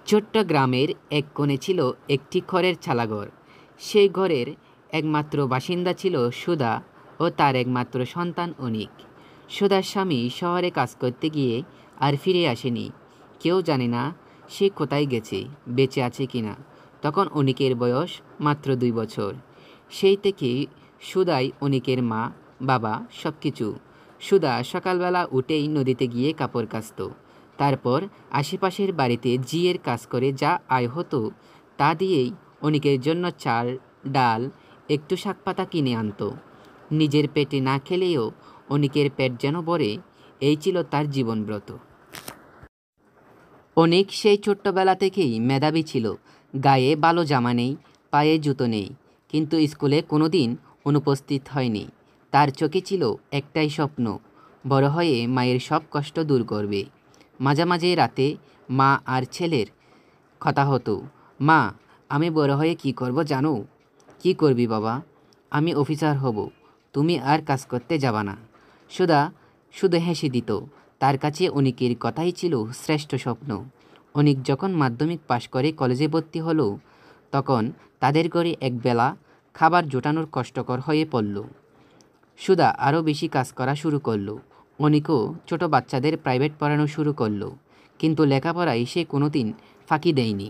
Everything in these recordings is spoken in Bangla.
ছোট্ট গ্রামের এক কোণে ছিল একটি খড়ের চালাঘর। সেই ঘরের একমাত্র বাসিন্দা ছিল সুধা ও তার একমাত্র সন্তান অনিক। সুধার স্বামী শহরে কাজ করতে গিয়ে আর ফিরে আসেনি। কেউ জানে না সে কোথায় গেছে, বেঁচে আছে কিনা। তখন অনিকের বয়স মাত্র 2 বছর। সেই থেকেই সুধাই অনিকের মা, বাবা, সব কিছু। সুধা সকালবেলা উঠেই নদীতে গিয়ে কাপড় কাচত। তারপর আশেপাশের বাড়িতে জিয়ের কাজ করে যা আয় হতো তা দিয়েই অনিকের জন্য চাল, ডাল, একটু শাকপাতা কিনে আনতো। নিজের পেটে না খেলেও অনিকের পেট যেন ভরে, এই ছিল তার জীবনব্রত। অনিক সেই ছোট্টবেলা থেকেই মেধাবী ছিল। গায়ে ভালো জামা নেই, পায়ে জুতো নেই, কিন্তু স্কুলে কোনোদিন অনুপস্থিত হয়নি। তার চোখে ছিল একটাই স্বপ্ন, বড় হয়ে মায়ের সব কষ্ট দূর করবে। মাঝে মাঝে রাতে মা আর ছেলের কথা হতো। মা, আমি বড় হয়ে কি করব জানো? কি করবি বাবা? আমি অফিসার হব, তুমি আর কাজ করতে যাবা না। সুধা শুধু হেসে দিত। তার কাছে অনিকের কথাই ছিল শ্রেষ্ঠ স্বপ্ন। অনিক যখন মাধ্যমিক পাশ করে কলেজে ভর্তি হলো, তখন তাদের ঘরে একবেলা খাবার জোটানোর কষ্টকর হয়ে পড়ল। সুধা আরও বেশি কাজ করা শুরু করলো। অনিকও ছোট বাচ্চাদের প্রাইভেট পড়ানো শুরু করলো, কিন্তু লেখাপড়ায় সে কোনোদিন ফাঁকি দেয়নি।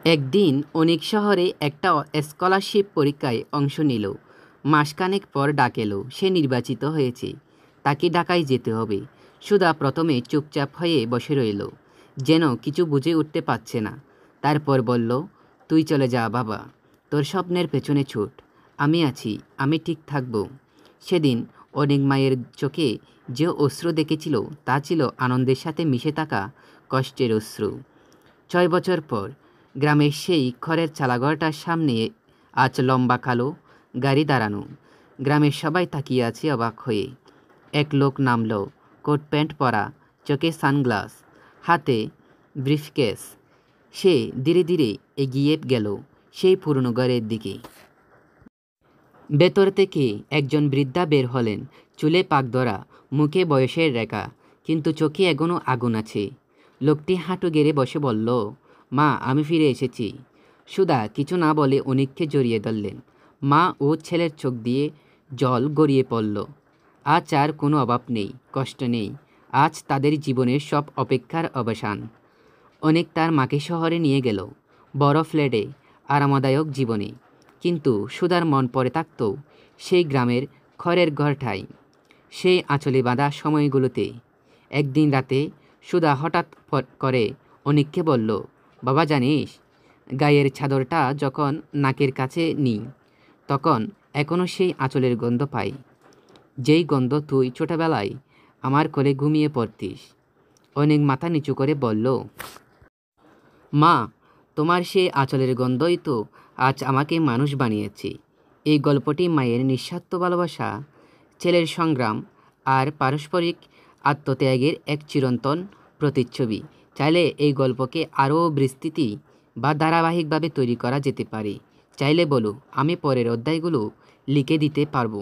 একদিন অনিক শহরে একটা স্কলারশিপ পরীক্ষায় অংশ নিল। মাসখানেক পর ডাক এলো, সে নির্বাচিত হয়েছে। তাকে ঢাকায় যেতে হবে। সুধা প্রথমে চুপচাপ হয়ে বসে রইল, যেন কিছু বুঝে উঠতে পারছে না। তারপর বলল, তুই চলে যা বাবা, তোর স্বপ্নের পেছনে ছুট। আমি আছি, আমি ঠিক থাকব। সেদিন অনেক মায়ের চোখে যে অশ্রু দেখেছিল তা ছিল আনন্দের সাথে মিশে থাকা কষ্টের অশ্রু। 6 বছর পর গ্রামের সেই খড়ের চালাঘরটার সামনে আজ লম্বা কালো গাড়ি দাঁড়ানো। গ্রামের সবাই তাকিয়ে আছে অবাক হয়ে। এক লোক নামল, কোট প্যান্ট পরা, চোখে সানগ্লাস, হাতে ব্রিফকেস। সে ধীরে ধীরে এগিয়ে গেল সেই পুরনো ঘরের দিকে। ভেতর থেকে একজন বৃদ্ধা বের হলেন, চুলে পাক ধরা, মুখে বয়সের রেখা, কিন্তু চোখে এখনো আগুন আছে। লোকটি হাঁটু গেড়ে বসে বলল, মা, আমি ফিরে এসেছি। সুধা কিছু না বলে অনিককে জড়িয়ে ধরলেন। মা ও ছেলের চোখ দিয়ে জল গড়িয়ে পড়ল। আজ আর কোনো অভাব নেই, কষ্ট নেই। আজ তাদের জীবনের সব অপেক্ষার অবসান। অনেক তার মাকে শহরে নিয়ে গেল, বড় ফ্ল্যাটে, আরামদায়ক জীবনে। কিন্তু সুধার মন পড়ে থাকত সেই গ্রামের খড়ের ঘরটাই, সেই আঁচলে বাঁধা সময়গুলোতে। একদিন রাতে সুধা হঠাৎ করে অনিককে বলল, বাবা জানিস, গায়ের চাদরটা যখন নাকের কাছে নিই, তখন এখনও সেই আঁচলের গন্ধ পাই, যেই গন্ধ তুই ছোটবেলায় আমার কোলে ঘুমিয়ে পড়তিস। অনেক মাথা নিচু করে বলল, মা, তোমার সেই আঁচলের গন্ধই তো আজ আমাকে মানুষ বানিয়েছে। এই গল্পটি মায়ের নিঃস্বার্থ ভালোবাসা, ছেলের সংগ্রাম আর পারস্পরিক আত্মত্যাগের এক চিরন্তন প্রতিচ্ছবি। চাইলে এই গল্পকে আরও বিস্তৃতি বা ধারাবাহিকভাবে তৈরি করা যেতে পারে। চাইলে বলো, আমি পরের অধ্যায়গুলো লিখে দিতে পারবো।